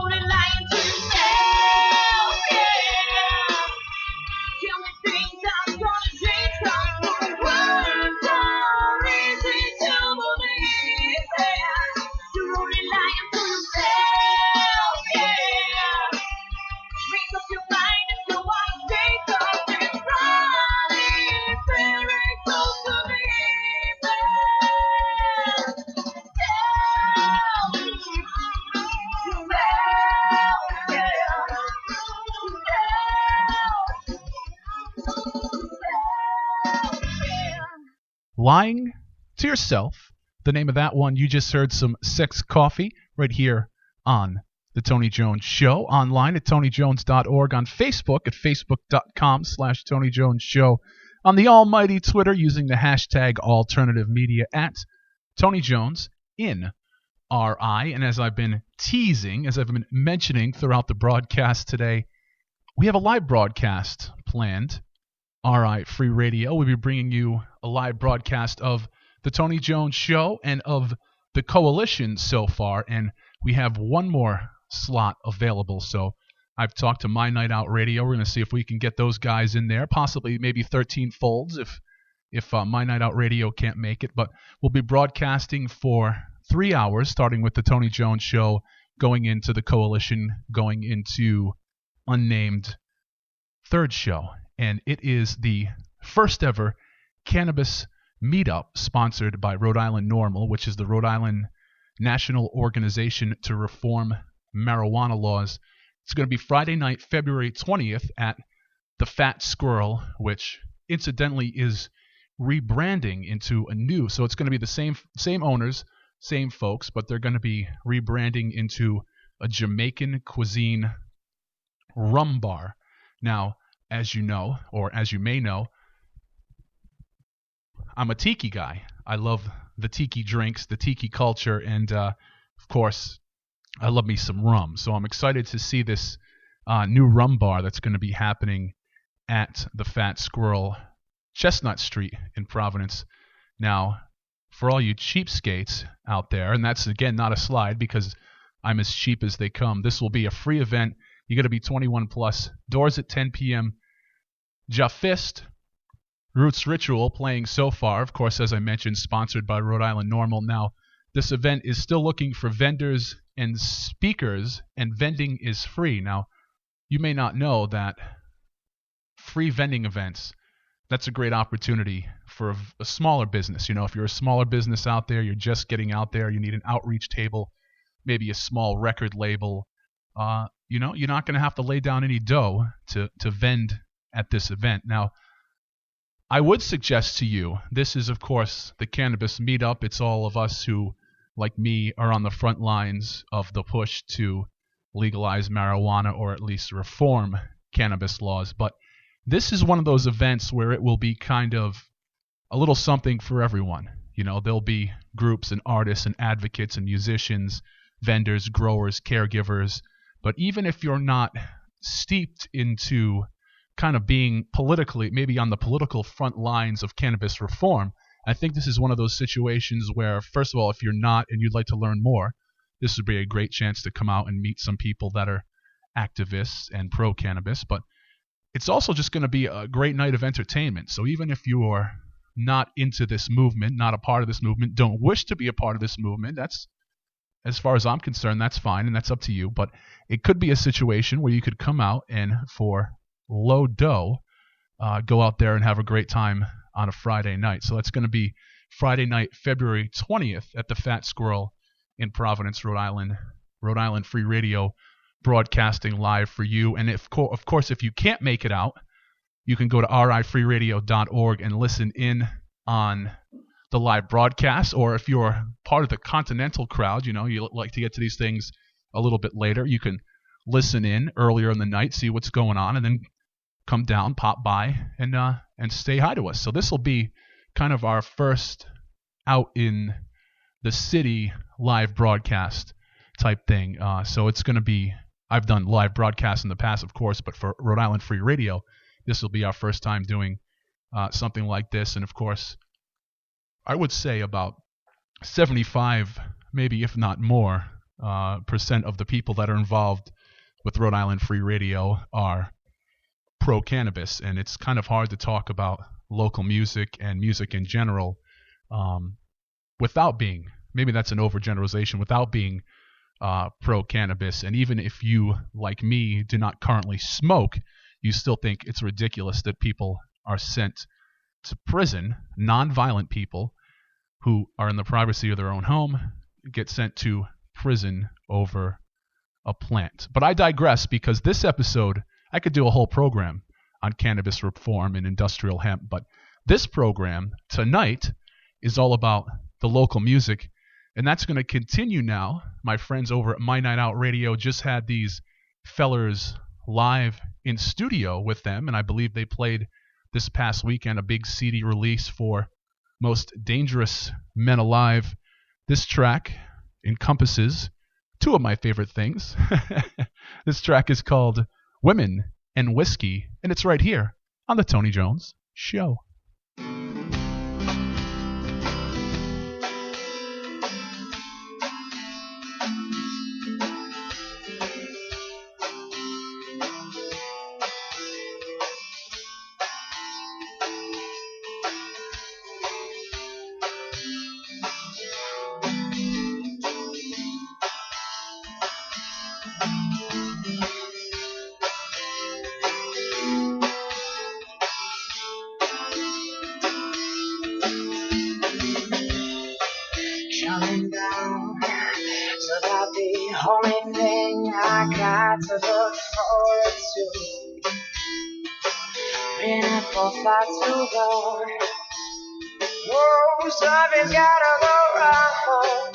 only lying to yourself, yeah. Tell me things I'm gonna change, 'cause the words are easy to believe, yeah. You're only lying to yourself, yeah. Make up your mind if you wanna stay, 'cause it's running very close to the Lying to Yourself, the name of that one. You just heard some Sex Coffee right here on The Tony Jones Show, online at tonyjones.org, on Facebook at facebook.com/Tony Jones Show, on the almighty Twitter using the hashtag alternative media at Tony Jones in RI. And as I've been teasing, as I've been mentioning throughout the broadcast today, we have a live broadcast planned. RI Free Radio. We'll be bringing you a live broadcast of The Tony Jones Show and of the Coalition so far, and we have one more slot available. So I've talked to My Night Out Radio. We're going to see if we can get those guys in there, possibly maybe 13 folds if My Night Out Radio can't make it. But we'll be broadcasting for 3 hours, starting with The Tony Jones Show, going into the Coalition, going into unnamed third show. And it is the first ever cannabis meetup sponsored by Rhode Island NORML, which is the Rhode Island National Organization to Reform Marijuana Laws. It's going to be Friday night, February 20th at the Fat Squirrel, which incidentally is rebranding into a new. So it's going to be the same owners, same folks, but they're going to be rebranding into a Jamaican cuisine rum bar. Now, as you know, or as you may know, I'm a tiki guy. I love the tiki drinks, the tiki culture, and of course, I love me some rum. So I'm excited to see this new rum bar that's going to be happening at the Fat Squirrel, Chestnut Street in Providence. Now, for all you cheapskates out there, and that's, again, not a slide because I'm as cheap as they come, this will be a free event. You got to be 21 plus. Doors at 10 p.m. Jafist, Roots Ritual playing so far. Of course, as I mentioned, sponsored by Rhode Island NORML. Now, this event is still looking for vendors and speakers, and vending is free. Now, you may not know that free vending events, that's a great opportunity for a smaller business. You know, if you're a smaller business out there, you're just getting out there, you need an outreach table, maybe a small record label, you know, you're not going to have to lay down any dough to vend at this event. Now, I would suggest to you, this is, of course, the cannabis meetup. It's all of us who, like me, are on the front lines of the push to legalize marijuana or at least reform cannabis laws. But this is one of those events where it will be kind of a little something for everyone. You know, there'll be groups and artists and advocates and musicians, vendors, growers, caregivers. But even if you're not steeped into kind of being politically, maybe on the political front lines of cannabis reform, I think this is one of those situations where, first of all, if you're not and you'd like to learn more, this would be a great chance to come out and meet some people that are activists and pro-cannabis. But it's also just going to be a great night of entertainment. So even if you are not into this movement, not a part of this movement, don't wish to be a part of this movement, that's, as far as I'm concerned, that's fine, and that's up to you. But it could be a situation where you could come out and, for low dough, go out there and have a great time on a Friday night. So that's going to be Friday night, February 20th at the Fat Squirrel in Providence, Rhode Island. Rhode Island Free Radio broadcasting live for you. And of course, if you can't make it out, you can go to rifreeradio.org and listen in on the live broadcast. Or if you're part of the continental crowd, you know, you like to get to these things a little bit later, you can listen in earlier in the night, see what's going on, and then come down, pop by, and say hi to us. So this will be kind of our first out in the city live broadcast type thing. So it's going to be, I've done live broadcasts in the past, of course, but for Rhode Island Free Radio, this will be our first time doing something like this. And of course, I would say about 75, maybe if not more, percent of the people that are involved with Rhode Island Free Radio are pro-cannabis, and it's kind of hard to talk about local music and music in general without being, maybe that's an overgeneralization, without being pro-cannabis. And even if you, like me, do not currently smoke, you still think it's ridiculous that people are sent to prison, non-violent people who are in the privacy of their own home, get sent to prison over a plant. But I digress, because this episode, I could do a whole program on cannabis reform and industrial hemp, but this program tonight is all about the local music, and that's going to continue now. My friends over at My Night Out Radio just had these fellers live in studio with them, and I believe they played this past weekend a big CD release for Most Dangerous Men Alive. This track encompasses two of my favorite things. This track is called Women and Whiskey, and it's right here on The Tony Jones Show. Coming down, it's about the only thing I got to look forward to. Been up for far too long. Whoa, something's gotta go wrong.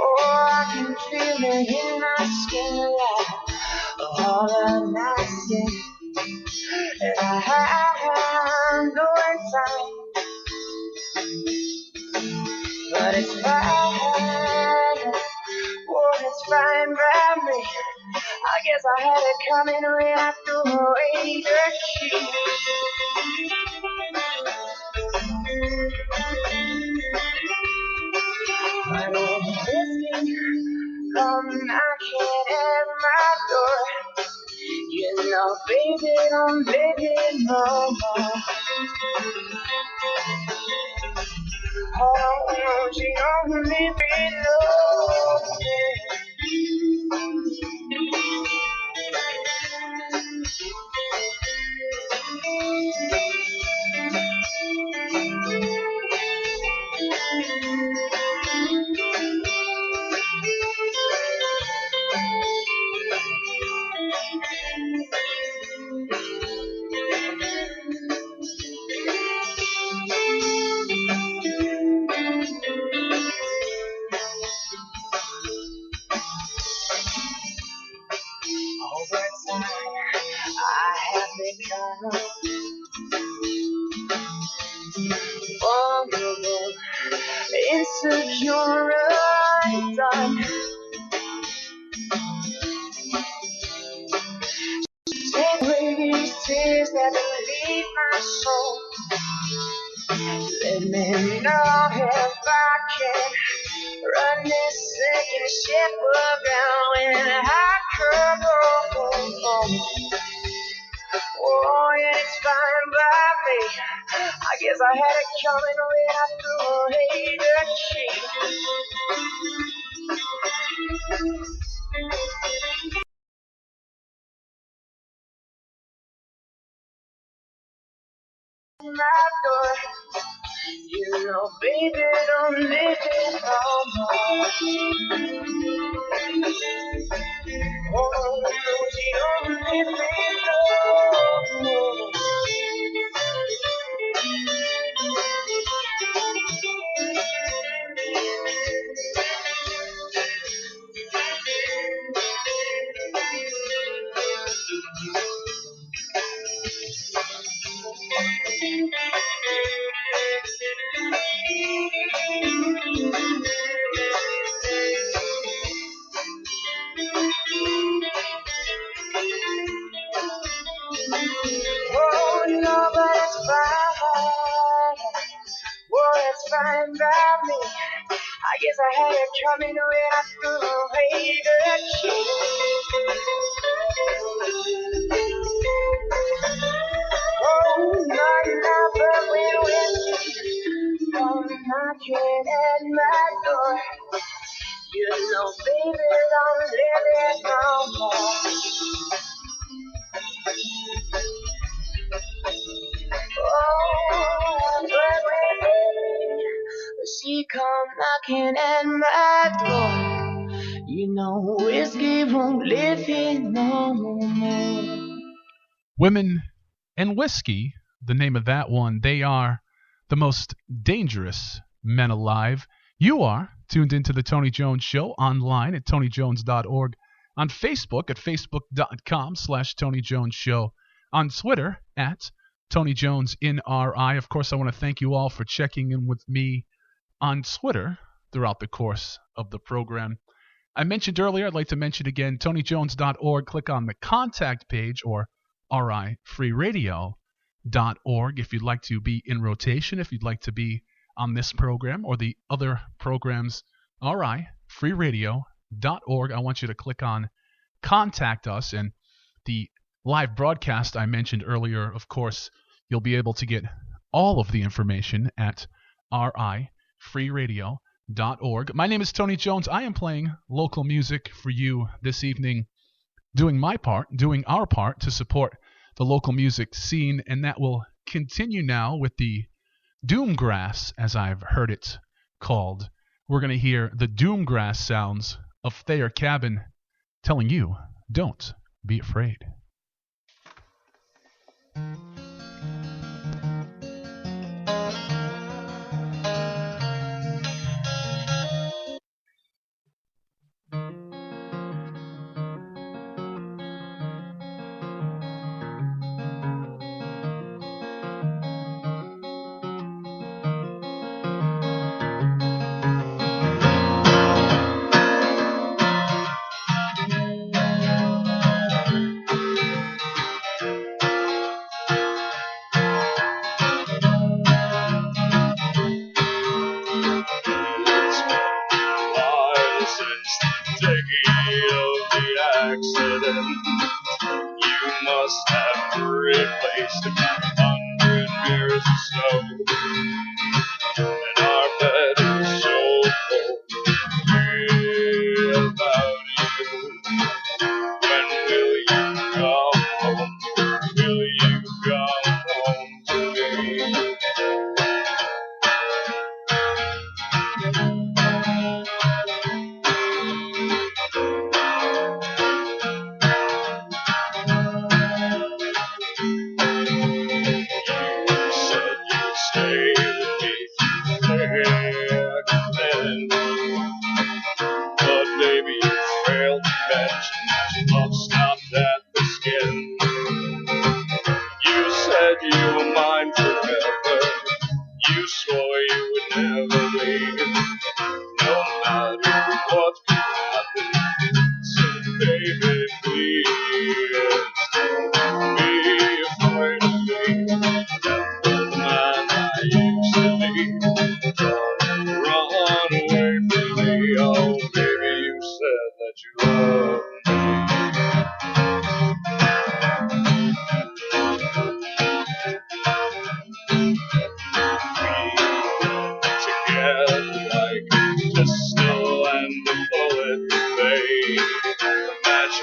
Oh, I can feel it in my skin, like all the nights and I have no time. But it's fine, oh, it's fine by me. I guess I had it coming when I threw away the key. But when whiskey come knocking at my door, you know, baby, don't baby no more. Oh, she only below vulnerable, insecure, undone. Take away these tears that leave my soul. Let me know if I can run this sinking ship around when I come home. Oh, yeah, it's fine by me. I guess I had it coming when I threw away the key. My door, you know, baby, don't live it no more. Oh, no, she don't live it no more. Oh, no, but it's fine. Oh, it's fine by me. I guess I had it coming when I threw away the key. Oh, not when whiskey come knocking at my door. You know, baby, don't live it no more. Oh, but when she come knocking at my door, you know, whiskey won't live it no more. Women and Whiskey, the name of that one, they are the most dangerous men alive. You are tuned into the Tony Jones Show online at tonyjones.org, on Facebook at facebook.com/Tony Jones Show, on Twitter at Tony Jones in RI. Of course, I want to thank you all for checking in with me on Twitter throughout the course of the program. I mentioned earlier, I'd like to mention again, tonyjones.org. Click on the contact page, or rifreeradio.org, if you'd like to be in rotation, if you'd like to be on this program or the other programs. rifreeradio.org. I want you to click on Contact Us, and the live broadcast I mentioned earlier, of course, you'll be able to get all of the information at rifreeradio.org. My name is Tony Jones. I am playing local music for you this evening, doing our part to support the local music scene, and that will continue now with the Doomgrass, as I've heard it called. We're going to hear the Doomgrass sounds of Thayer Cabin telling you, don't be afraid.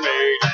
Made